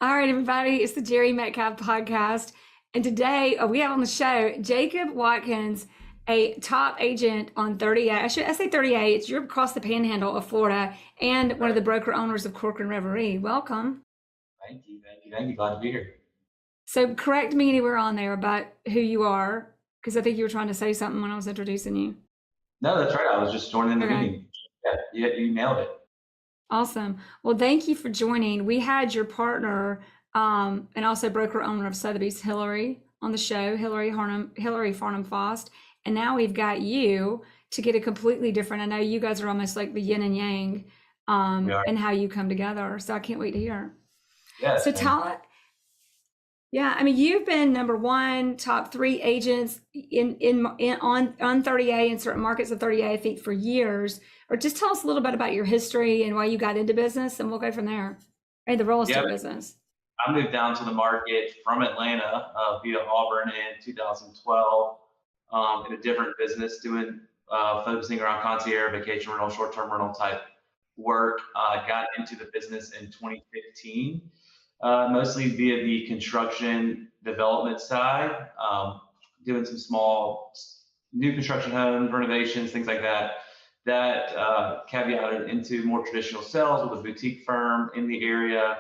All right, everybody, it's the Jere Metcalf Podcast. And today we have on the show Jacob Watkins, a top agent on 38. I say 38. It's you're across the panhandle of Florida and one of the broker owners of Corcoran Reverie. Welcome. Thank you. Glad to be here. So correct me anywhere on there about who you are, because I think you were trying to say something when I was introducing you. No, that's right. I was just joining the meeting. Yeah, you nailed it. Awesome. Well, thank you for joining. We had your partner and also broker owner of Sotheby's, Hillary, on the show, Hillary Farnham Fost. And now we've got you to get a completely different. I know you guys are almost like the yin and yang and how you come together. So I can't wait to hear. Yeah. So tell it. Yeah, I mean, you've been number one, top 3 agents on 30A in certain markets of 30A, I think, for years. Or just tell us a little bit about your history and why you got into business, and we'll go from there. Right, the real estate business. I moved down to the market from Atlanta via Auburn in 2012 in a different business, focusing around concierge, vacation rental, short-term rental type work. Got into the business in 2015. Mostly via the construction development side, doing some small new construction homes, renovations, things like that. That caveated into more traditional sales with a boutique firm in the area.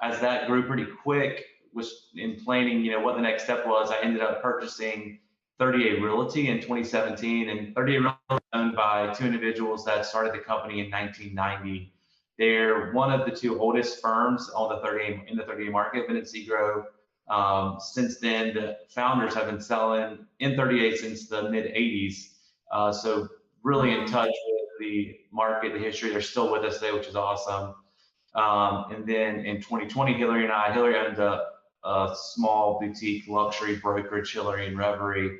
As that grew pretty quick, was in planning, what the next step was, I ended up purchasing 30A Realty in 2017, and 30A Realty was owned by 2 individuals that started the company in 1990. They're one of the 2 oldest firms on the 30A market, been in Seagrove. Since then, the founders have been selling in 30A since the mid 80s. So really in touch with the market, the history. They're still with us today, which is awesome. And then in 2020, Hillary owned a small boutique luxury brokerage, Hillary and Reverie.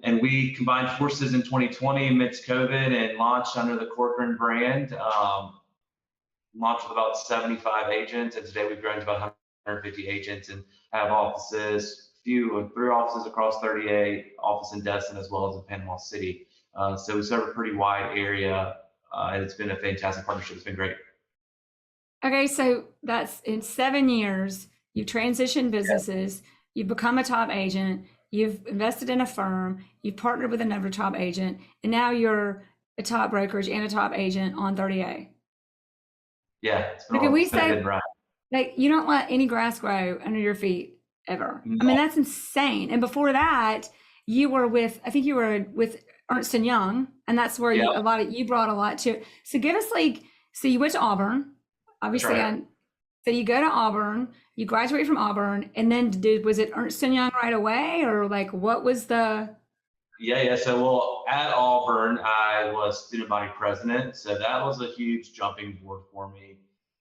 And we combined forces in 2020 amidst COVID and launched under the Corcoran brand. Launched with about 75 agents, and today we've grown to about 150 agents and have offices, 3 offices across 38, office in Destin as well as in Panama City. So we serve a pretty wide area, and it's been a fantastic partnership. It's been great. Okay, so that's in 7 years, you've transitioned businesses, you've become a top agent, you've invested in a firm, you've partnered with another top agent, and now you're a top brokerage and a top agent on 30A. Yeah. Can we say, like, you don't let any grass grow under your feet ever? No. I mean, that's insane. And before that, you were with Ernst Young, and that's where you brought a lot to it. So give us so you went to Auburn, obviously. Right. So you go to Auburn, you graduate from Auburn, and then was it Ernst Young right away, or what was the? Yeah. So, at Auburn, I was student body president. So that was a huge jumping board for me.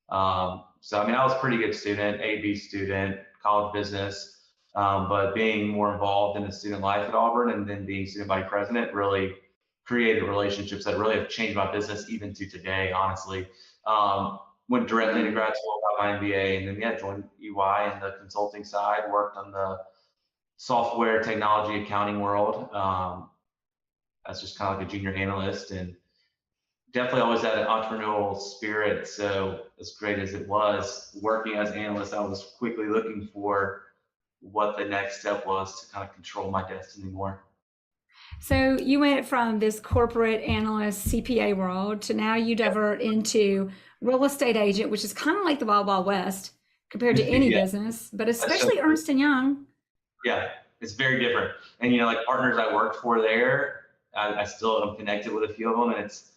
So, I was a pretty good student, A/B student, college business, but being more involved in the student life at Auburn and then being student body president really created relationships that really have changed my business even to today, honestly. Went directly into grad school, got my MBA, and then joined EY in the consulting side, worked on the software, technology, accounting world as just kind of like a junior analyst, and definitely always had an entrepreneurial spirit. So as great as it was working as an analyst, I was quickly looking for what the next step was to kind of control my destiny more. So you went from this corporate analyst CPA world to now you divert into real estate agent, which is kind of like the Wild Wild West compared to any business, but especially Ernst Young. Yeah, it's very different. And, like partners I worked for there, I still am connected with a few of them, and it's,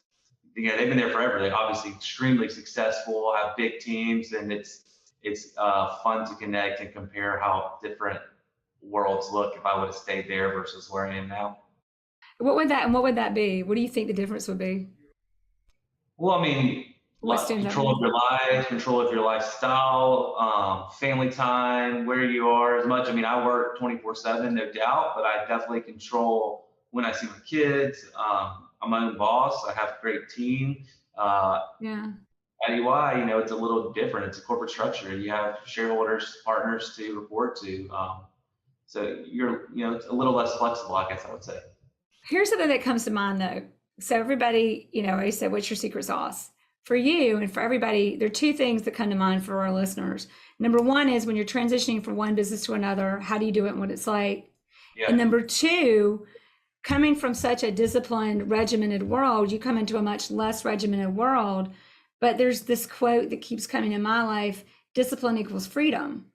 they've been there forever. They're obviously extremely successful, have big teams, and it's fun to connect and compare how different worlds look if I would have stayed there versus where I am now. What would that be? What do you think the difference would be? Well, control of your life, control of your lifestyle, family time, where you are as much. I work 24/7, no doubt, but I definitely control when I see my kids. I'm my own boss. I have a great team. At EY, it's a little different. It's a corporate structure. You have shareholders, partners to report to. So you're, it's a little less flexible, I guess I would say. Here's something that comes to mind though. So everybody, I said, what's your secret sauce? for you and for everybody, there are two things that come to mind for our listeners. Number one is when you're transitioning from one business to another, how do you do it and what it's like? Yeah. And number two, coming from such a disciplined, regimented world, you come into a much less regimented world. But there's this quote that keeps coming in my life: discipline equals freedom.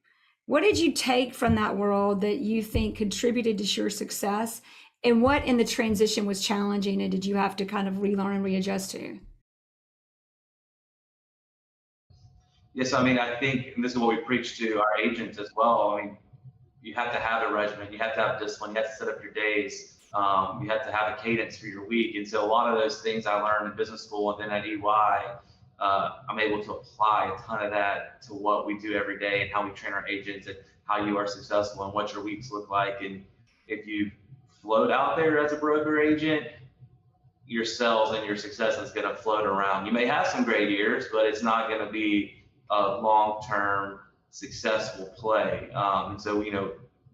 What did you take from that world that you think contributed to your success? And what in the transition was challenging and did you have to kind of relearn and readjust to? Yes, I mean, I think, and this is what we preach to our agents as well. I mean, you have to have a regimen, you have to have discipline, you have to set up your days, you have to have a cadence for your week. And so a lot of those things I learned in business school and then at EY, I'm able to apply a ton of that to what we do every day and how we train our agents and how you are successful and what your weeks look like. And if you float out there as a broker agent, your sales and your success is going to float around. You may have some great years, but it's not going to be a long-term successful play. And so,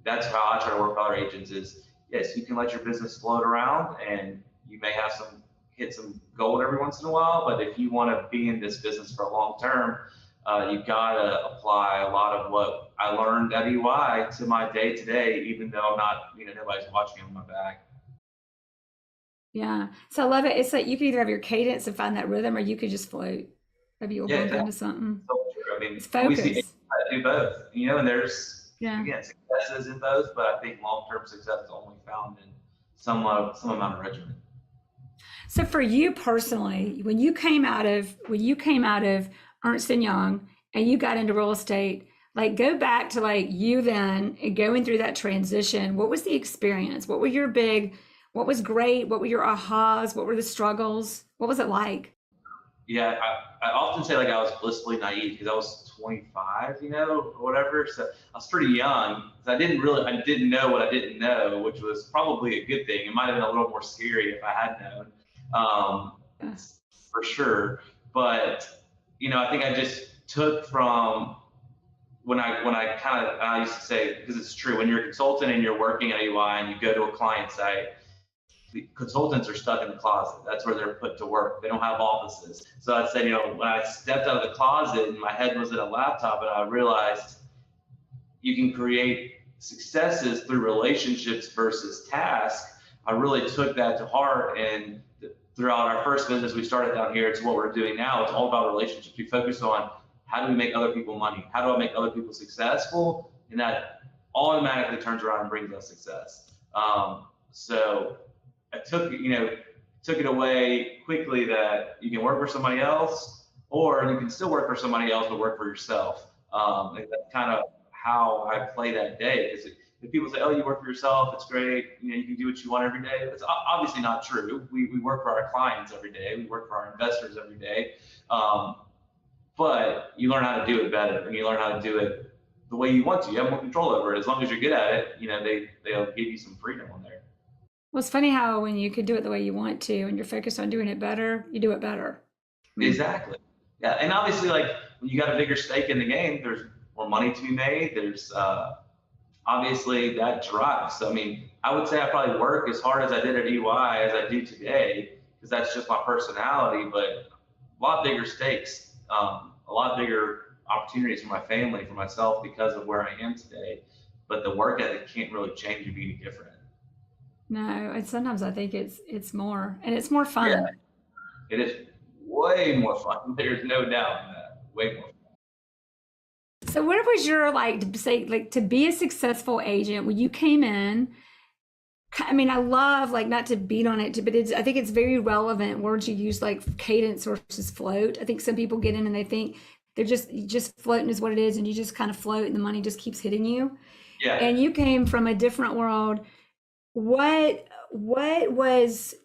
that's how I try to work with our agents is, yes, you can let your business float around and you may have hit some gold every once in a while, but if you want to be in this business for a long term, you've got to apply a lot of what I learned at EY to my day to day, even though I'm not, nobody's watching on my back. Yeah. So I love it. It's like you can either have your cadence and find that rhythm, or you could just float. Maybe you'll bump into something. So true. I mean, it's focus. We see do both, and there's, again, successes in both, but I think long-term success is only found in some amount of regimen. So for you personally, when you came out of Ernst Young and you got into real estate, like go back to like you then and going through that transition, what was the experience? What was great? What were your ahas? What were the struggles? What was it like? Yeah, I often say like I was blissfully naive because I was 25, or whatever. So I was pretty young. So I didn't know what I didn't know, which was probably a good thing. It might have been a little more scary if I had known, for sure. But, I think I just took from when I used to say, because it's true, when you're a consultant and you're working at EY and you go to a client site, the consultants are stuck in the closet. That's where they're put to work. They don't have offices. So I said, when I stepped out of the closet and my head was at a laptop and I realized you can create successes through relationships versus tasks, I really took that to heart. And throughout our first business we started down here to what we're doing now, it's all about relationships. We focus on how do we make other people money? How do I make other people successful? And that automatically turns around and brings us success. So I took it away quickly that you can work for somebody else, or you can still work for somebody else but work for yourself. And that's kind of how I play that day. Because if people say, "Oh, you work for yourself, it's great. You can do what you want every day." It's obviously not true. We work for our clients every day. We work for our investors every day. But you learn how to do it better, and you learn how to do it the way you want to. You have more control over it. As long as you're good at it, they'll give you some freedom on there. Well, it's funny how when you could do it the way you want to and you're focused on doing it better, you do it better. Exactly. Yeah. And obviously, like when you got a bigger stake in the game, there's more money to be made. There's obviously that drives. So, I mean, I would say I probably work as hard as I did at EY as I do today, because that's just my personality, but a lot bigger stakes, a lot bigger opportunities for my family, for myself, because of where I am today. But the work ethic can't really change or be any different. No, and sometimes I think it's more, and it's more fun. Yeah, it is way more fun. There's no doubt in that. Way more fun. So what was your, to be a successful agent when you came in? I mean, I love, not to beat on it, but I think it's very relevant words you use, like cadence versus float. I think some people get in and they think they're just floating is what it is, and you just kind of float and the money just keeps hitting you. Yeah. And you came from a different world. What was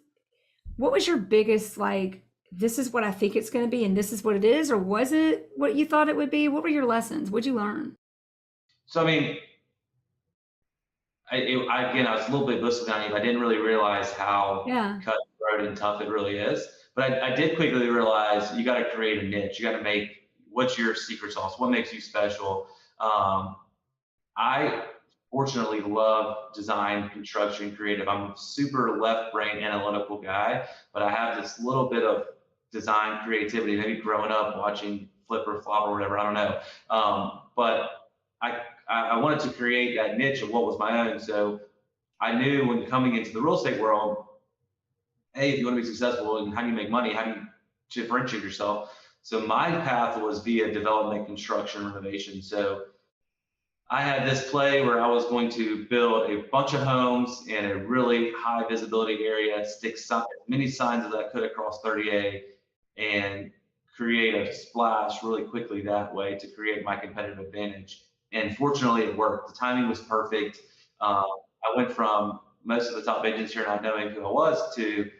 your biggest, this is what I think it's going to be and this is what it is, or was it what you thought it would be? What were your lessons? What'd you learn? So, I mean, I was a little bit blissfully naive. I didn't really realize how cutthroat and tough it really is. But I did quickly realize you got to create a niche. You got to make, what's your secret sauce? What makes you special? I fortunately love design, construction, creative. I'm a super left brain analytical guy, but I have this little bit of design creativity, maybe growing up watching Flip or Flop or whatever, I don't know. But I wanted to create that niche of what was my own. So I knew when coming into the real estate world, hey, if you want to be successful, and how do you make money? How do you differentiate yourself? So my path was via development, construction, renovation. So I had this play where I was going to build a bunch of homes in a really high visibility area, stick as many signs as I could across 30A, and create a splash really quickly that way to create my competitive advantage. And fortunately, it worked. The timing was perfect. I went from most of the top agents here not knowing who I was to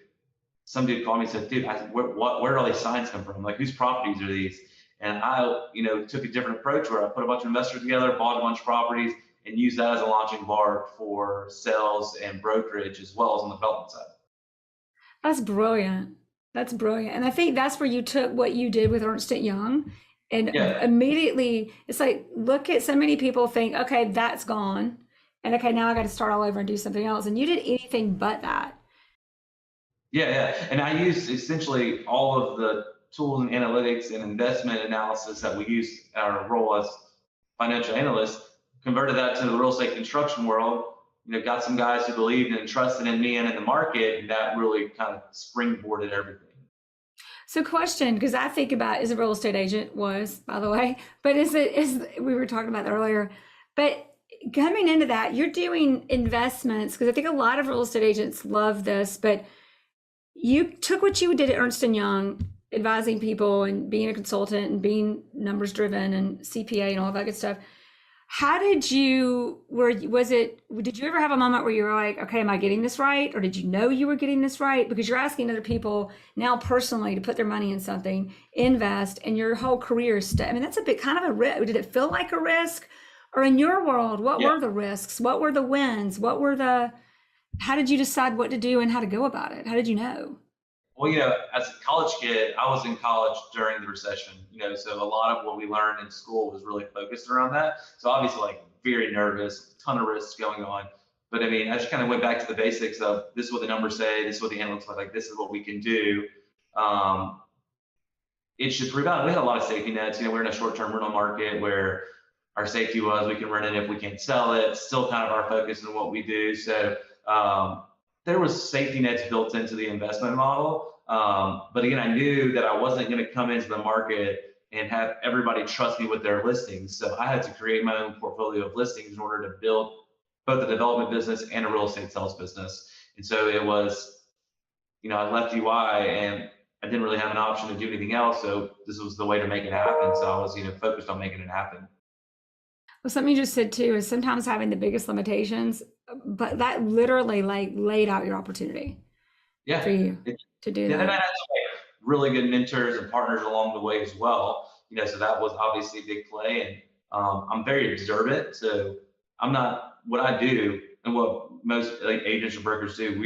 some dude called me and said, dude, where do all these signs come from? Like, whose properties are these? And I, took a different approach where I put a bunch of investors together, bought a bunch of properties, and used that as a launching bar for sales and brokerage as well as on the development side. That's brilliant. That's brilliant. And I think that's where you took what you did with Ernst Young and immediately, it's like, look at so many people think, okay, that's gone. And okay, now I got to start all over and do something else. And you did anything but that. Yeah. And I used essentially all of the tools and analytics and investment analysis that we use in our role as financial analysts, converted that to the real estate construction world, got some guys who believed and trusted in me and in the market, and that really kind of springboarded everything. So question, because I think about as a real estate agent was, by the way, but we were talking about that earlier, but coming into that, you're doing investments, because I think a lot of real estate agents love this, but you took what you did at Ernst Young, advising people and being a consultant and being numbers driven and CPA and all that good stuff. How did you ever have a moment where you were like, okay, am I getting this right? Or did you know you were getting this right? Because you're asking other people now personally to put their money in something, invest, and your whole career that's a bit kind of a risk. Did it feel like a risk? Or in your world, what were the risks? What were the wins? How did you decide what to do and how to go about it? How did you know? Well, as a college kid, I was in college during the recession, so a lot of what we learned in school was really focused around that. So obviously, like, very nervous, ton of risks going on. But I just kind of went back to the basics of this is what the numbers say, this is what the analytics look like, this is what we can do. It should prove out. We had a lot of safety nets. We're in a short-term rental market where our safety was we can rent it if we can't sell it. Still kind of our focus in what we do. So there was safety nets built into the investment model. But again, I knew that I wasn't going to come into the market and have everybody trust me with their listings. So I had to create my own portfolio of listings in order to build both the development business and a real estate sales business. And so it was, I left UI and I didn't really have an option to do anything else. So this was the way to make it happen. So I was, focused on making it happen. Well, something you just said too is sometimes having the biggest limitations, but that literally laid out your opportunity for you to do that. And I had really good mentors and partners along the way as well. So that was obviously a big play. And I'm very observant. So I'm not, what I do and what most agents or brokers do,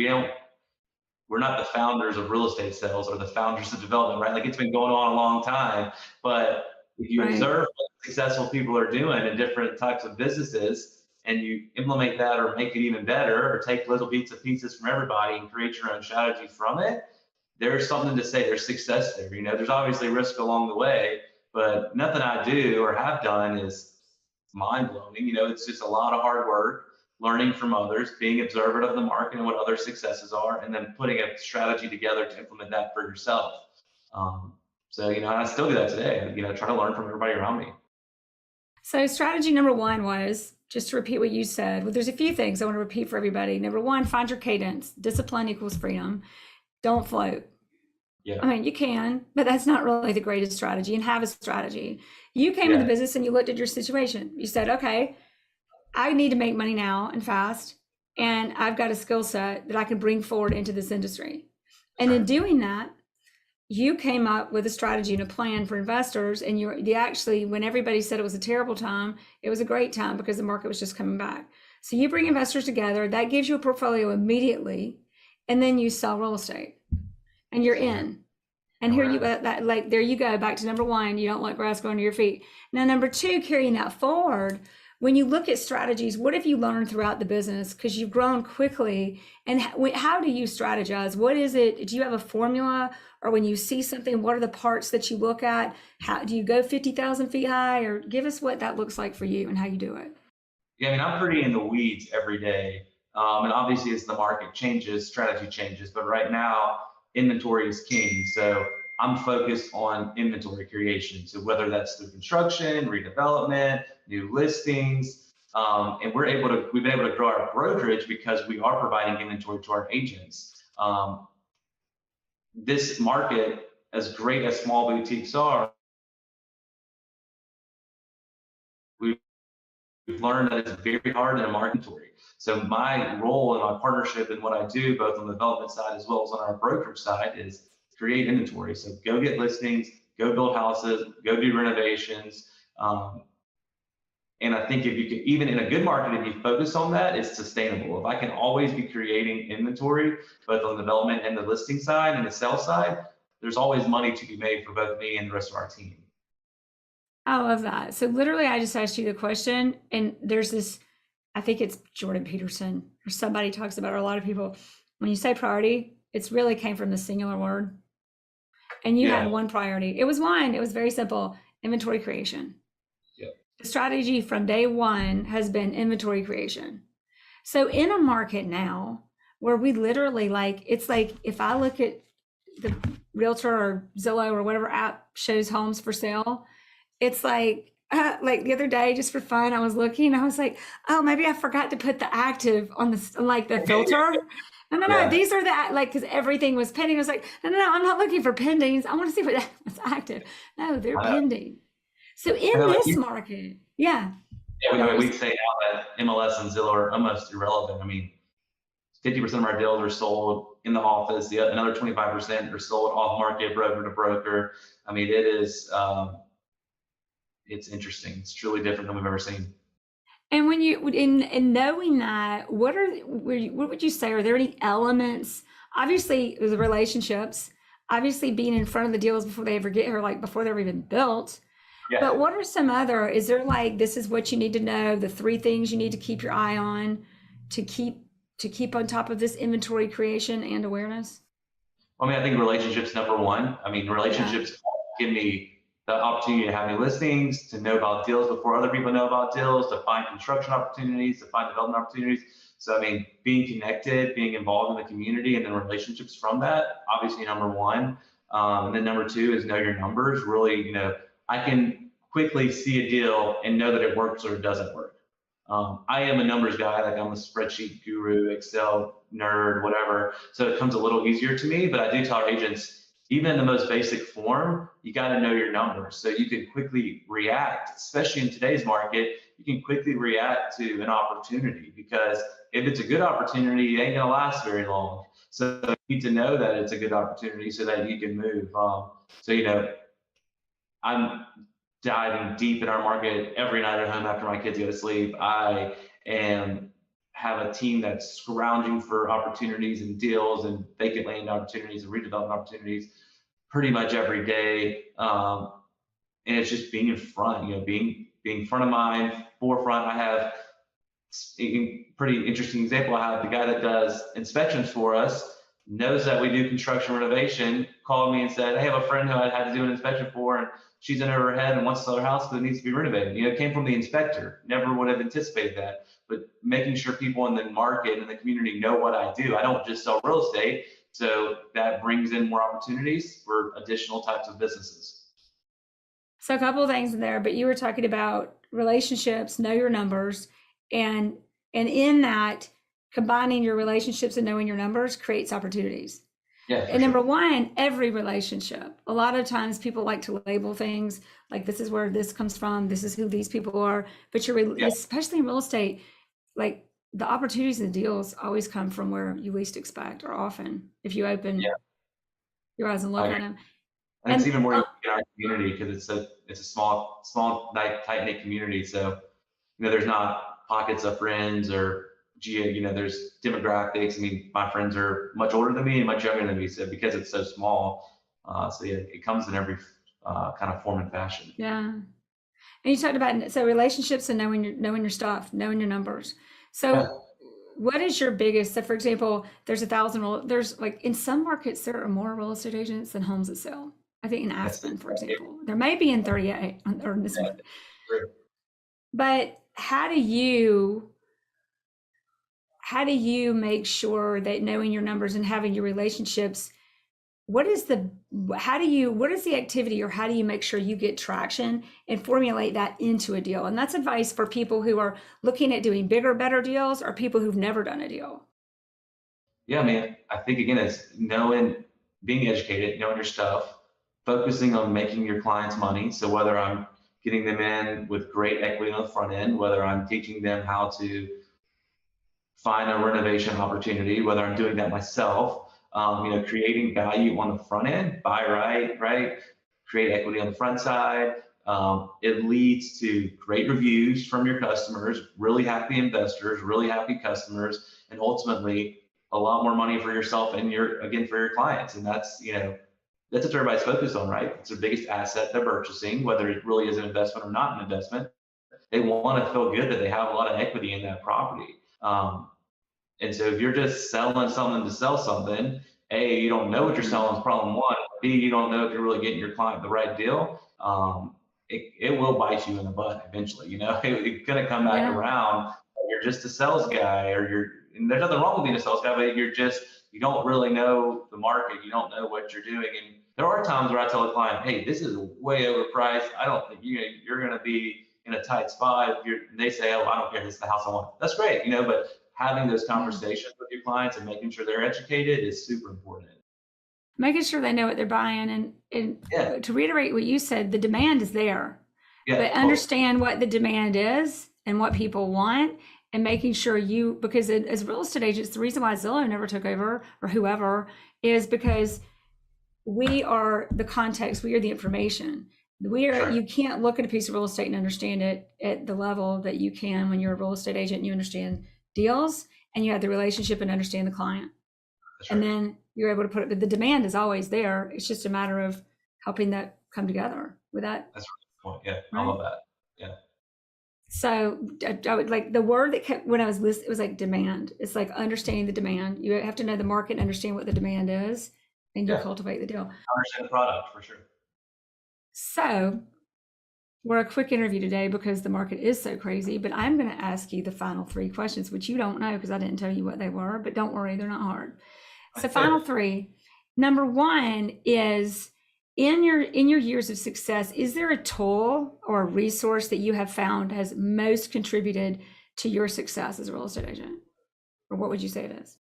we're not the founders of real estate sales or the founders of development, right? Like, it's been going on a long time, but if you observe what successful people are doing in different types of businesses and you implement that or make it even better or take little pieces from everybody and create your own strategy from it, there's something to say there's success there. There's obviously risk along the way, but nothing I do or have done is mind-blowing. It's just a lot of hard work, learning from others, being observant of the market and what other successes are, and then putting a strategy together to implement that for yourself. So, I still do that today, try to learn from everybody around me. So strategy number one was, just to repeat what you said, well, there's a few things I want to repeat for everybody. Number one, find your cadence. Discipline equals freedom. Don't float. Yeah. You can, but that's not really the greatest strategy, and have a strategy. You came to the business and you looked at your situation. You said, okay, I need to make money now and fast, and I've got a skill set that I can bring forward into this industry. And in doing that, you came up with a strategy and a plan for investors. And you actually, when everybody said it was a terrible time, it was a great time because the market was just coming back. So you bring investors together, that gives you a portfolio immediately, and then you sell real estate and you're in. And here there you go, back to number one, you don't let grass grow under your feet. Now, number two, carrying that forward when you look at strategies, what have you learned throughout the business? Because you've grown quickly. And how do you strategize? What is it? Do you have a formula? Or when you see something, what are the parts that you look at? How do you go 50,000 feet high? Or give us what that looks like for you and how you do it. Yeah, I mean, I'm pretty in the weeds every day. And obviously, as the market changes, strategy changes. But right now, inventory is king. So I'm focused on inventory creation. So whether that's through construction, redevelopment, new listings, and we've been able to grow our brokerage because we are providing inventory to our agents. This market, as great as small boutiques are, we've learned that it's very hard in a market. So my role and my partnership and what I do, both on the development side as well as on our brokerage side, is create inventory. So go get listings, go build houses, go do renovations. And I think if you can, even in a good market, if you focus on that, it's sustainable. If I can always be creating inventory, both on the development and the listing side and the sales side, there's always money to be made for both me and the rest of our team. I love that. So literally, I just asked you the question, and there's this, I think it's Jordan Peterson or somebody talks about it, or a lot of people, when you say priority, it's really came from the singular word. And you had one priority. It was very simple, inventory creation. The strategy from day one has been inventory creation. So in a market now where we literally it's like if I look at the Realtor or Zillow or whatever app shows homes for sale, it's like the other day, just for fun, I was looking, I was like, oh, maybe I forgot to put the active on the filter. No, these are because everything was pending. I was like, no, I'm not looking for pendings. I want to see what's active. No, they're pending. So in this market, we say now that MLS and Zillow are almost irrelevant. I mean, 50% of our deals are sold in the office. Another 25% are sold off market, broker to broker. I mean, it is, it's interesting. It's truly different than we've ever seen. And when you, in knowing that, what would you say? Are there any elements? Obviously, the relationships, obviously being in front of the deals before they ever get here, before they're even built. Yeah. But what are some other, is there this is what you need to know, the 3 things you need to keep your eye on to keep on top of this inventory creation and awareness? I mean, I think relationships number one. I mean, relationships give me the opportunity to have new listings, to know about deals before other people know about deals, to find construction opportunities, to find development opportunities. So, I mean, being connected, being involved in the community, and then relationships from that, obviously number one. And then number 2 is know your numbers. Really, I can quickly see a deal and know that it works or it doesn't work. I am a numbers guy, I'm a spreadsheet guru, Excel nerd, whatever. So it comes a little easier to me, but I do tell our agents, even in the most basic form, you got to know your numbers so you can quickly react, especially in today's market. You can quickly react to an opportunity, because if it's a good opportunity, it ain't going to last very long. So you need to know that it's a good opportunity so that you can move. I'm diving deep in our market every night at home after my kids go to sleep. I have a team that's scrounging for opportunities and deals and vacant land opportunities and redevelopment opportunities pretty much every day. And it's just being in front, being front of mind, forefront. I have a pretty interesting example. I have the guy that does inspections for us, knows that we do construction renovation, called me and said, hey, I have a friend who I had to do an inspection for, and she's in over her head and wants to sell her house because it needs to be renovated. It came from the inspector. Never would have anticipated that. But making sure people in the market and the community know what I do. I don't just sell real estate. So that brings in more opportunities for additional types of businesses. So a couple of things in there, but you were talking about relationships, know your numbers, and in that, combining your relationships and knowing your numbers creates opportunities. Yeah, and number one, every relationship. A lot of times people like to label things like, this is where this comes from, this is who these people are. But especially in real estate, the opportunities and the deals always come from where you least expect, or often, if you open your eyes and look at them. And it's even more in our community, because it's a small, tight-knit community. So, there's not pockets of friends or there's demographics. I mean, my friends are much older than me and much younger than me. So because it's so small, it comes in every kind of form and fashion. Yeah. And you talked about relationships and knowing your stuff, knowing your numbers. So Yeah. what is your biggest? So for example, there's 1,000. There's like in some markets there are more real estate agents than homes that sell. I think in Aspen, for example, there may be in 38 or in this one. But how do you make sure that knowing your numbers and having your relationships, what is the activity, or how do you make sure you get traction and formulate that into a deal? And that's advice for people who are looking at doing bigger, better deals, or people who've never done a deal. Yeah, I mean, I think again, it's being educated, knowing your stuff, focusing on making your clients money. So whether I'm getting them in with great equity on the front end, whether I'm teaching them how to find a renovation opportunity, whether I'm doing that myself, creating value on the front end, buy right, create equity on the front side. It leads to great reviews from your customers, really happy investors, really happy customers, and ultimately a lot more money for yourself and for your clients. And that's what everybody's focused on, right? It's their biggest asset they're purchasing, whether it really is an investment or not an investment. They want to feel good that they have a lot of equity in that property. And so if you're just selling something to sell something, A, you don't know what you're selling is problem one. B, you don't know if you're really getting your client the right deal. It will bite you in the butt eventually. It's going to come back around. You're just a sales guy, and there's nothing wrong with being a sales guy, but you don't really know the market. You don't know what you're doing. And there are times where I tell a client, hey, this is way overpriced. I don't think you're going to be in a tight spot. They say, oh, I don't care. This is the house I want. That's great, but having those conversations with your clients and making sure they're educated is super important. Making sure they know what they're buying. And to reiterate what you said, the demand is there. Yeah, but understand what the demand is and what people want, and making sure because as real estate agents, the reason why Zillow never took over, or whoever, is because we are the context, we are the information. You can't look at a piece of real estate and understand it at the level that you can when you're a real estate agent and you understand deals and you have the relationship and understand the client. And then you're able to put it, but the demand is always there. It's just a matter of helping that come together with that. That's right. Yeah, right? I love that. Yeah. So I would like the word that kept when I was listening, it was like demand. It's like understanding the demand. You have to know the market and understand what the demand is, and you cultivate the deal. Understand the product for sure. So we're a quick interview today because the market is so crazy, but I'm going to ask you the final 3 questions, which you don't know because I didn't tell you what they were, but don't worry, they're not hard. So final 3, number 1 is in your years of success, is there a tool or a resource that you have found has most contributed to your success as a real estate agent? Or what would you say it is?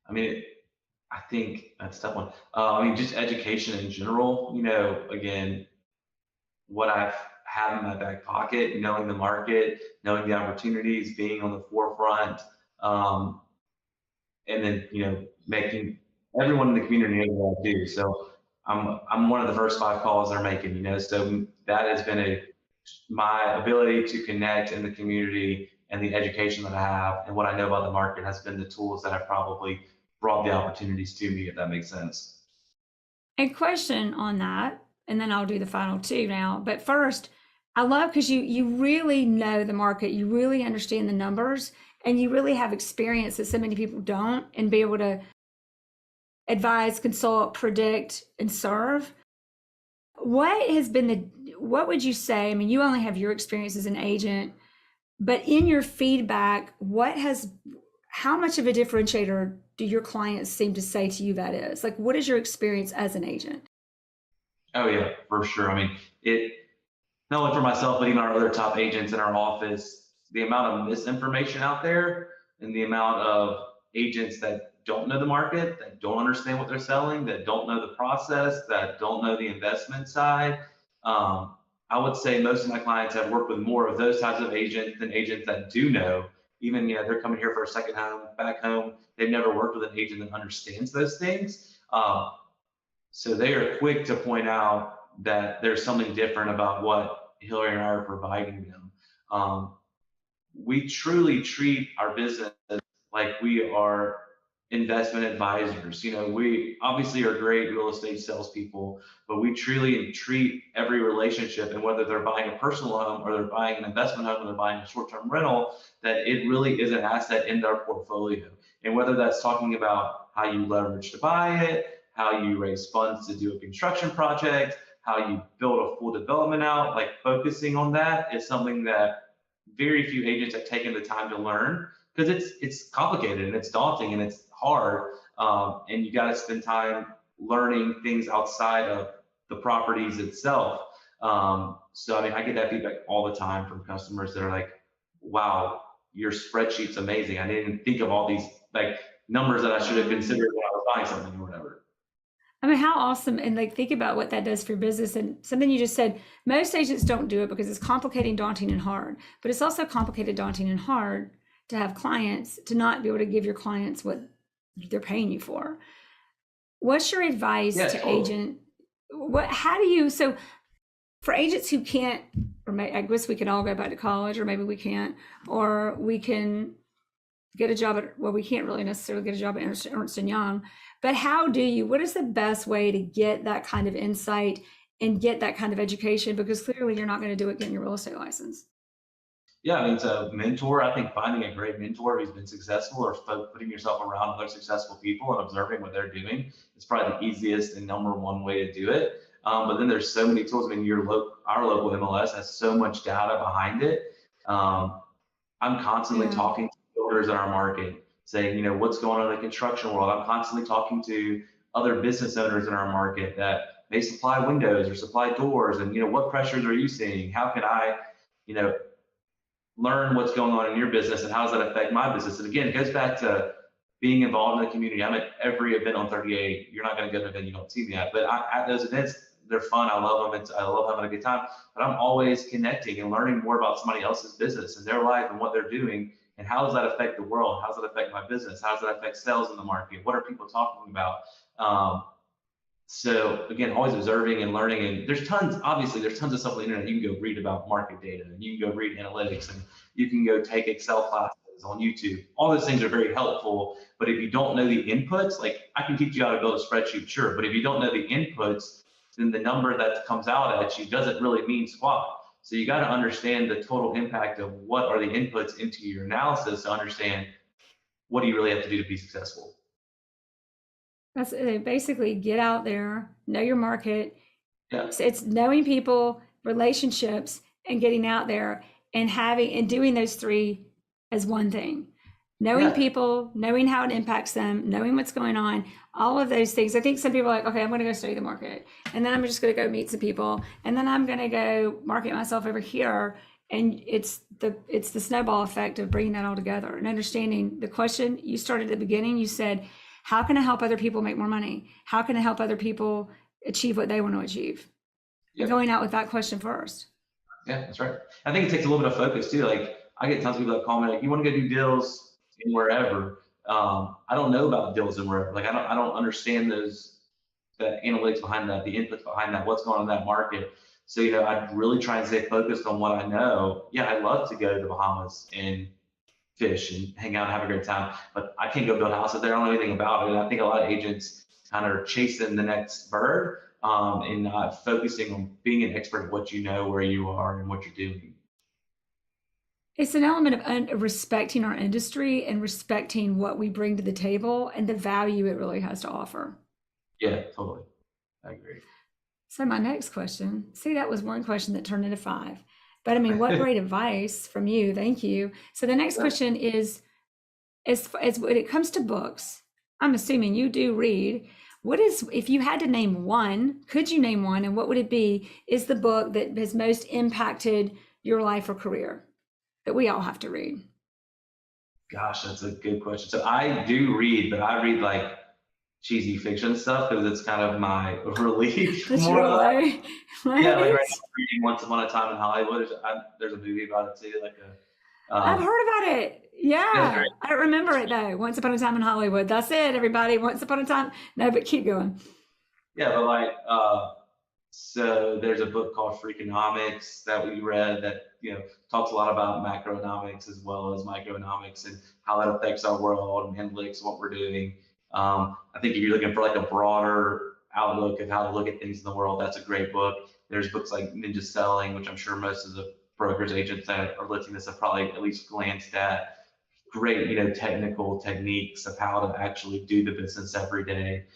I mean, I think that's a tough one. Just education in general, again, what I've had in my back pocket, knowing the market, knowing the opportunities, being on the forefront, and then, making everyone in the community know what I do. So I'm one of the first 5 calls they're making, so that has been my ability to connect in the community, and the education that I have and what I know about the market has been the tools that have probably brought the opportunities to me, if that makes sense. A question on that, and then I'll do the final 2 now. But first, I love because you really know the market, you really understand the numbers, and you really have experience that so many people don't, and be able to advise, consult, predict, and serve. What would you say? I mean, you only have your experience as an agent, but in your feedback, how much of a differentiator do your clients seem to say to you that is? Like, what is your experience as an agent? Oh yeah, for sure. It not only for myself, but even our other top agents in our office, the amount of misinformation out there and the amount of agents that don't know the market, that don't understand what they're selling, that don't know the process, that don't know the investment side. I would say most of my clients have worked with more of those types of agents than agents that do know. Even, they're coming here for a second home, back home. They've never worked with an agent that understands those things. So they are quick to point out that there's something different about what Hillary and I are providing them. We truly treat our business like we are investment advisors. We obviously are great real estate salespeople, but we truly treat every relationship, and whether they're buying a personal home or they're buying an investment home or they're buying a short-term rental, that it really is an asset in their portfolio. And whether that's talking about how you leverage to buy it, how you raise funds to do a construction project, how you build a full development out, like focusing on that is something that very few agents have taken the time to learn, because it's complicated and it's daunting and it's hard, and you got to spend time learning things outside of the properties itself. So I mean, I get that feedback all the time from customers that are like, "Wow, your spreadsheet's amazing. I didn't even think of all these like numbers that I should have considered when I was buying something or whatever." I mean, how awesome. And like, think about what that does for your business. And something you just said, most agents don't do it because it's complicated, daunting, and hard. But it's also complicated, daunting, and hard to have clients, to not be able to give your clients what they're paying you for. What's your advice to agent? So for agents who can't, or I guess we could all go back to college, or maybe we can't, or we can get a job at, well, we can't really necessarily get a job at Ernst Young, but what is the best way to get that kind of insight and get that kind of education? Because clearly you're not going to do it getting your real estate license. Yeah, I mean, so mentor, I think finding a great mentor who's been successful, or putting yourself around other successful people and observing what they're doing is probably the easiest and number one way to do it. But then there's so many tools. I mean, our local MLS has so much data behind it. I'm constantly talking to builders in our market, saying, what's going on in the construction world. I'm constantly talking to other business owners in our market that may supply windows or supply doors, and what pressures are you seeing? How can I, learn what's going on in your business, and how does that affect my business? And again, it goes back to being involved in the community. I'm at every event on 38. You're not going to go to an event you don't see me at, but at those events, they're fun. I love them. I love having a good time, but I'm always connecting and learning more about somebody else's business and their life and what they're doing. And how does that affect the world? How does that affect my business? How does that affect sales in the market? What are people talking about? So again, always observing and learning. And there's tons of stuff on the internet. You can go read about market data, and you can go read analytics, and you can go take Excel classes on YouTube. All those things are very helpful. But if you don't know the inputs, like I can teach you how to build a spreadsheet, sure. But if you don't know the inputs, then the number that comes out at you doesn't really mean squat. So you got to understand the total impact of what are the inputs into your analysis to understand what do you really have to do to be successful. That's basically get out there, know your market. Yeah. So it's knowing people, relationships, and getting out there and doing those three as one thing. Knowing people, knowing how it impacts them, knowing what's going on, all of those things. I think some people are like, okay, I'm going to go study the market, and then I'm just going to go meet some people, and then I'm going to go market myself over here. And it's the snowball effect of bringing that all together and understanding the question you started at the beginning. You said, how can I help other people make more money? How can I help other people achieve what they want to achieve? Yep. Going out with that question first. Yeah, that's right. I think it takes a little bit of focus too. Like I get tons of people that call me like, you want to go do deals in wherever. I don't know about deals in wherever. Like I don't understand the analytics behind that, the inputs behind that, what's going on in that market. So, I really try and stay focused on what I know. Yeah, I love to go to the Bahamas and fish and hang out and have a great time, but I can't go build houses there. I don't know anything about it. And I think a lot of agents kind of are chasing the next bird and not focusing on being an expert at what you know, where you are, and what you're doing. It's an element of respecting our industry and respecting what we bring to the table and the value it really has to offer. Yeah, totally. I agree. So my next question, see, that was one question that turned into 5. But I mean, what great advice from you. Thank you. So the next question is, as when it comes to books, I'm assuming you do read. If you had to name one, could you name one? And what would it be? Is the book that has most impacted your life or career that we all have to read? Gosh, that's a good question. So I do read, but I read like cheesy fiction stuff because it's kind of my relief. That's your way. Right? Yeah, like right now I'm reading Once Upon a Time in Hollywood. There's a movie about it too. I've heard about it. Yeah, I don't remember it though. Once Upon a Time in Hollywood. That's it, everybody. Once Upon a Time. No, but keep going. Yeah, but So there's a book called Freakonomics that we read that, talks a lot about macroeconomics as well as microeconomics and how that affects our world and analytics, what we're doing. I think if you're looking for like a broader outlook of how to look at things in the world, that's a great book. There's books like Ninja Selling, which I'm sure most of the brokers agents that are listening to this have probably at least glanced at. Great, technical techniques of how to actually do the business every day.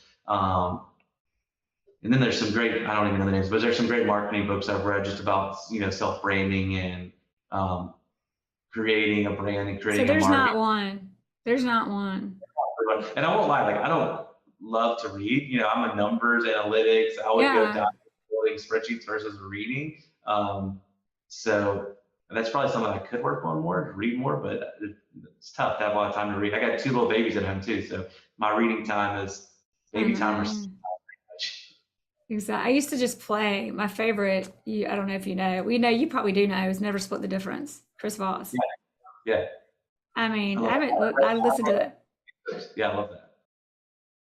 And then there's some great, I don't even know the names, but there's some great marketing books I've read just about, self-branding and creating a brand and creating so there's a market. not one. There's not one. And I won't lie, like I don't love to read. I'm a numbers analytics. I would go down building spreadsheets versus reading. So that's probably something I could work on more, read more, but it's tough to have a lot of time to read. I got 2 little babies at home too, so my reading time is baby time. Exactly. I used to just play. My favorite, I don't know if you know, you probably do know, is Never Split the Difference. Chris Voss. Yeah. I mean, I listened to that. Yeah, I love that.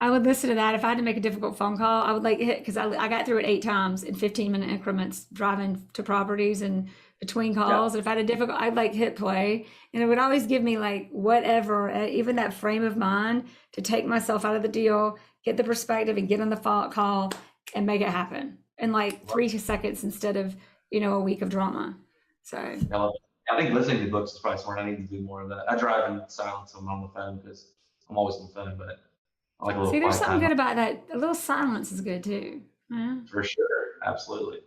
I would listen to that. If I had to make a difficult phone call, I would hit, because I got through it 8 times in 15-minute increments, driving to properties and between calls. And if I had a difficult, I'd hit play, and it would always give me whatever, even that frame of mind to take myself out of the deal, get the perspective, and get on the call and make it happen in 3 seconds instead of, a week of drama. So I think listening to books is probably smart. I need to do more of that. I drive in silence when I'm on the phone because I'm always on the phone, but I like a little. See, there's something good about that. A little silence is good too. Yeah. For sure. Absolutely.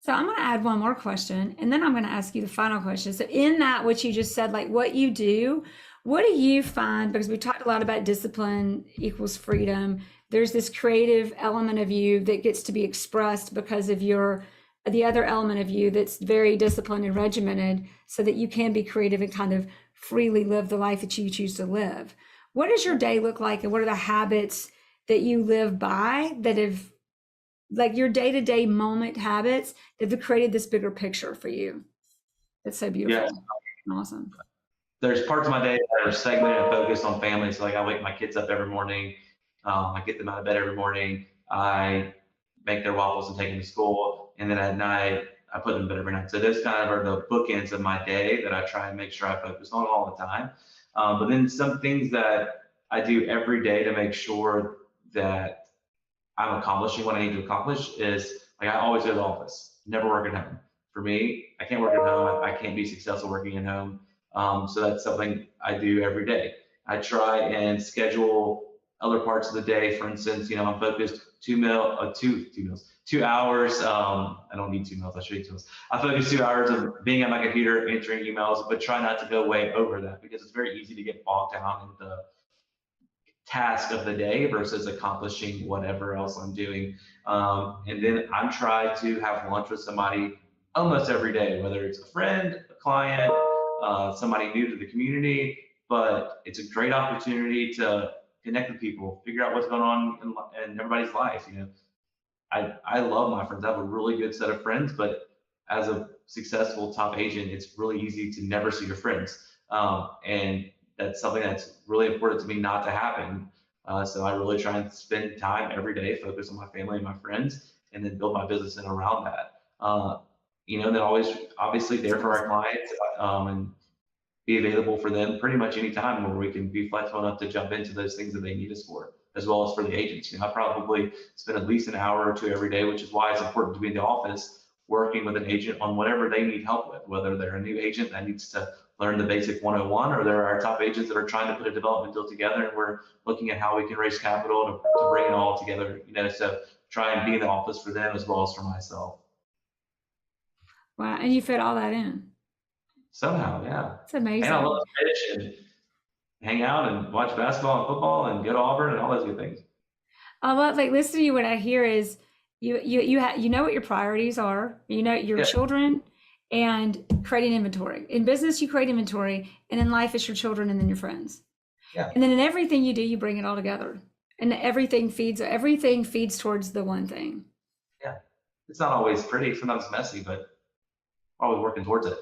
So I'm going to add one more question, and then I'm going to ask you the final question. So in that, what you just said, what you do, what do you find? Because we talked a lot about discipline equals freedom. There's this creative element of you that gets to be expressed because of the other element of you that's very disciplined and regimented, so that you can be creative and kind of freely live the life that you choose to live. What does your day look like, and what are the habits that you live by that have, your day-to-day moment habits that have created this bigger picture for you? That's so beautiful. Yeah. Awesome. There's parts of my day that are segmented and focused on family. So I wake my kids up every morning. I get them out of bed every morning. I make their waffles and take them to school. And then at night, I put them in bed every night. So those kind of are the bookends of my day that I try and make sure I focus on all the time. But then some things that I do every day to make sure that I'm accomplishing what I need to accomplish is I always go to the office, never work at home. For me, I can't work at home. I can't be successful working at home. So that's something I do every day. I try and schedule other parts of the day. For instance, I'm focused 2 hours. I don't need 2 meals. I should eat 2 meals. I focus 2 hours of being at my computer, answering emails, but try not to go way over that, because it's very easy to get bogged down in the task of the day versus accomplishing whatever else I'm doing. And then I'm trying to have lunch with somebody almost every day, whether it's a friend, a client, somebody new to the community, but it's a great opportunity to connect with people, figure out what's going on in everybody's life. I love my friends. I have a really good set of friends, but as a successful top agent, it's really easy to never see your friends. And that's something that's really important to me not to happen. So I really try and spend time every day, focus on my family and my friends, and then build my business in around that. Then always obviously there for our clients, and be available for them pretty much any time, where we can be flexible enough to jump into those things that they need us for, as well as for the agents. I probably spend at least an hour or 2 every day, which is why it's important to be in the office working with an agent on whatever they need help with, whether they're a new agent that needs to learn the basic 101, or there are top agents that are trying to put a development deal together, and we're looking at how we can raise capital to bring it all together, so try and be in the office for them as well as for myself. Wow. And you fit all that in. Somehow, yeah. It's amazing. And I love to fish and hang out and watch basketball and football and go to Auburn and all those good things. I love, listening to you. What I hear is you know what your priorities are. Your children and creating inventory. In business, you create inventory, and in life, it's your children and then your friends. Yeah. And then in everything you do, you bring it all together, and everything feeds towards the one thing. Yeah. It's not always pretty. Sometimes it's messy, but always working towards it.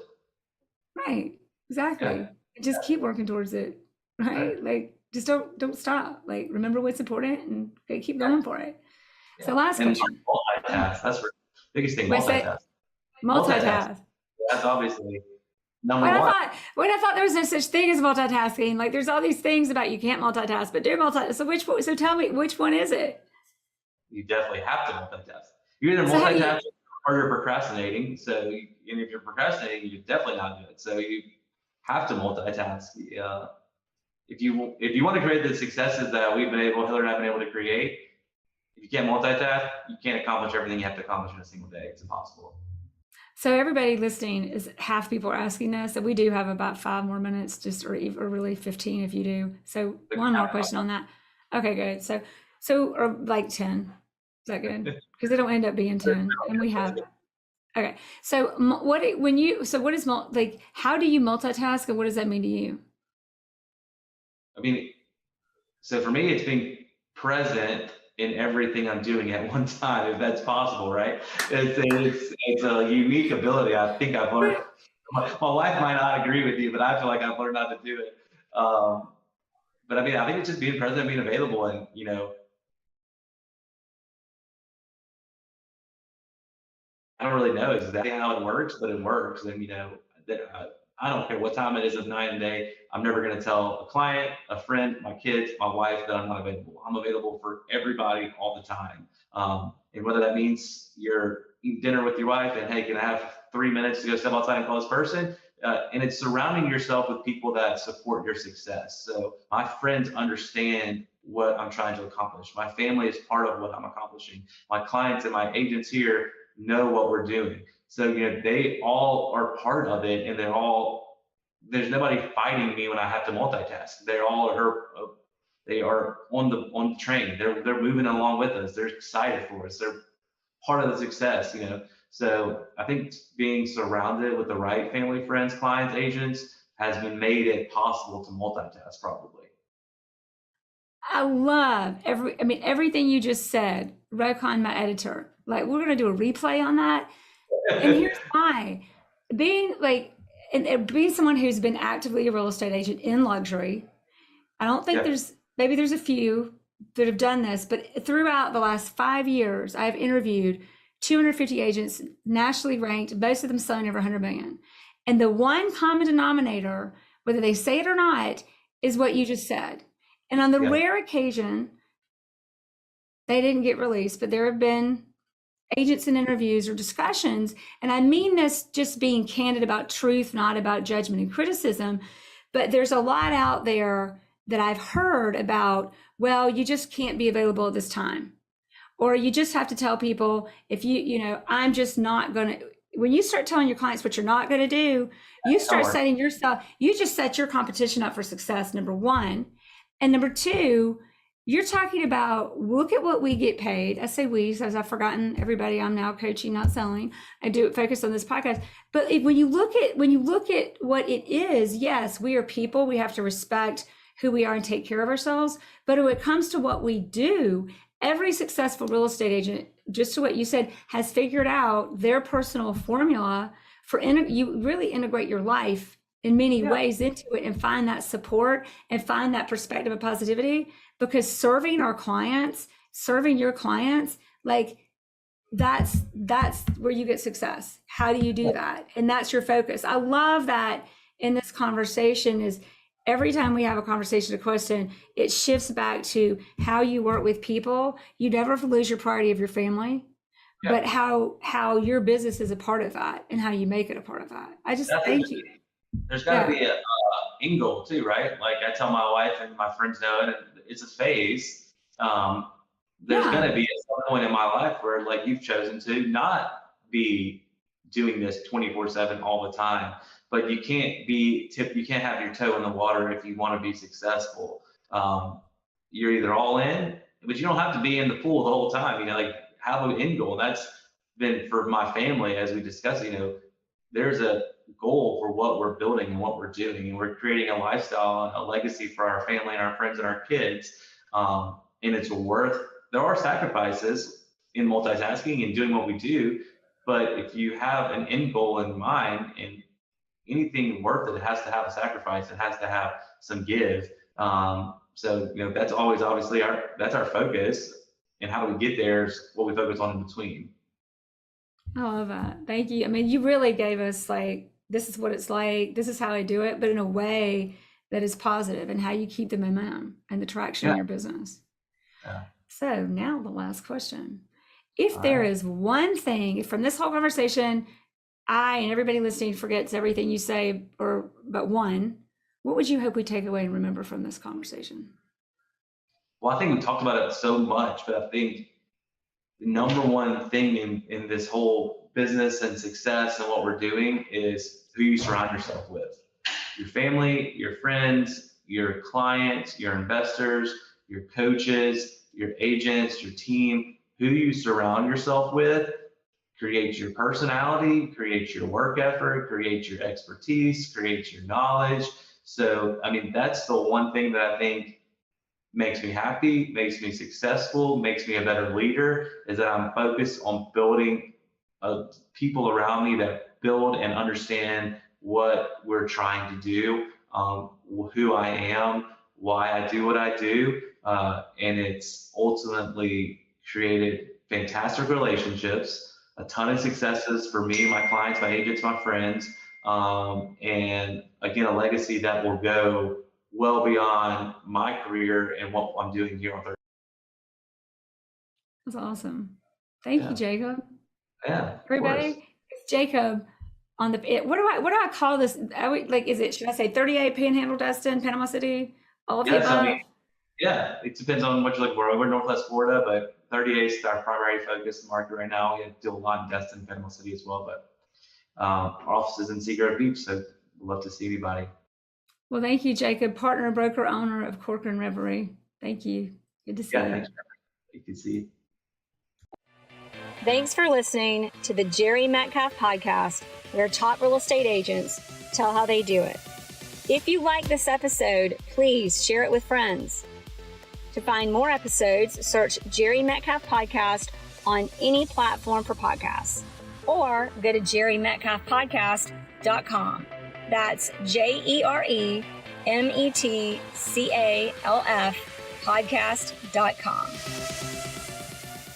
Right. Exactly. Yeah. Just keep working towards it. Right. Just don't stop. Remember what's important and keep going for it. Yeah. So last question. That's Biggest thing, Wait, say multitask. multitask. That's obviously number one. I thought there was no such thing as multitasking. Like there's all these things about you can't multitask, but do multitask. So tell me, which one is it? You definitely have to multitask. You're either multitasking or you're procrastinating. So, and if you're procrastinating, you definitely not do it. So you have to multitask. If you want to create the successes that Hillary and I have been able to create, if you can't multitask, you can't accomplish everything you have to accomplish in a single day. It's impossible. So everybody listening, is half people are asking this, and we do have about 5 more minutes, or really 15 if you do. So one more question on that. Okay, good. So or like 10. Is that good? Because it'll end up being 10, and we have. Okay. So what is how do you multitask, and what does that mean to you? I mean, so for me, it's being present in everything I'm doing at one time, if that's possible, right? It's a unique ability. I think I've learned. My wife might not agree with you, but I feel like I've learned how to do it. But I mean, I think it's just being present, being available, and I don't really know exactly how it works, but it works. And I don't care what time it is of night and day. I'm never going to tell a client, a friend, my kids, my wife that I'm not available. I'm available for everybody all the time. And whether that means you're eating dinner with your wife and, hey, can I have 3 minutes to go step outside and call this person? And it's surrounding yourself with people that support your success. So my friends understand what I'm trying to accomplish. My family is part of what I'm accomplishing. My clients and my agents here know what we're doing. So, they all are part of it, and there's nobody fighting me when I have to multitask. They are on the train. They're moving along with us. They're excited for us. They're part of the success, So I think being surrounded with the right family, friends, clients, agents has made it possible to multitask probably. I love everything you just said. Rokon, my editor, like we're gonna do a replay on that. And here's why. Being someone who's been actively a real estate agent in luxury, I don't think maybe there's a few that have done this, but throughout the last 5 years, I've interviewed 250 agents, nationally ranked, most of them selling over 100 million. And the one common denominator, whether they say it or not, is what you just said. And on the rare occasion, they didn't get released, but there have been agents in interviews or discussions, and I mean this just being candid about truth, not about judgment and criticism, but there's a lot out there that I've heard about, well, you just can't be available at this time. Or you just have to tell people, if I'm just not going to, when you start telling your clients what you're not going to do, you start setting yourself, you just set your competition up for success, number one. And number two, you're talking about, look at what we get paid. I say we, as I've forgotten everybody I'm now coaching, not selling. I do it focused on this podcast. But when you look at what it is, yes, we are people. We have to respect who we are and take care of ourselves. But when it comes to what we do, every successful real estate agent, just to what you said, has figured out their personal formula for you really integrate your life in many ways into it and find that support and find that perspective of positivity, because serving your clients, like that's where you get success. How do you do that? And that's your focus. I love that in this conversation is every time we have a conversation, a question, it shifts back to how you work with people. You never lose your priority of your family, but how your business is a part of that and how you make it a part of that. I just thank you. There's got to be an end goal too, right? Like I tell my wife and my friends know it, and it's a phase. There's going to be at some point in my life where, like, you've chosen to not be doing this 24/7 all the time, but you can't have your toe in the water if you want to be successful. You're either all in, but you don't have to be in the pool the whole time. Like have an end goal. That's been for my family, as we discussed. There's a goal for what we're building and what we're doing, and we're creating a lifestyle and a legacy for our family and our friends and our kids. And there are sacrifices in multitasking and doing what we do, but if you have an end goal in mind, and anything worth it has to have a sacrifice, it has to have some give. So that's always obviously that's our focus, and how do we get there is what we focus on in between. I love that. Thank you. I mean, you really gave us like, this is what it's like, this is how I do it, but in a way that is positive and how you keep the momentum and the traction in your business. Yeah. So now the last question. If there is one thing from this whole conversation, I and everybody listening forgets everything you say, but one, what would you hope we take away and remember from this conversation? Well, I think we talked about it so much, but I think the number one thing in this whole business and success and what we're doing is who you surround yourself with. Your family, your friends, your clients, your investors, your coaches, your agents, your team, who you surround yourself with creates your personality, creates your work effort, creates your expertise, creates your knowledge. So, I mean, that's the one thing that I think makes me happy, makes me successful, makes me a better leader, is that I'm focused on building people around me that build and understand what we're trying to do, who I am, why I do what I do. And it's ultimately created fantastic relationships, a ton of successes for me, my clients, my agents, my friends, and again, a legacy that will go well beyond my career and what I'm doing here on Thursday. That's awesome. Thank you, Jacob. Yeah, everybody. It's Jacob on the. What do I call this? Should I say 38 Panhandle, Destin, Panama City? All of the above? I mean, yeah, it depends on what you like. We're over Northwest Florida, but 38 is our primary focus market right now. We do a lot in Destin, Panama City as well, but our office is in Seagrove Beach, so we'd love to see anybody. Well, thank you, Jacob, partner, broker, owner of Corcoran Reverie. Thank you. Good to see you. Thanks. Good to see you. Thanks for listening to the Jere Metcalf Podcast, where top real estate agents tell how they do it. If you like this episode, please share it with friends. To find more episodes, search Jere Metcalf Podcast on any platform for podcasts, or go to JereMetcalfPodcast.com. That's JereMetcalf podcast.com.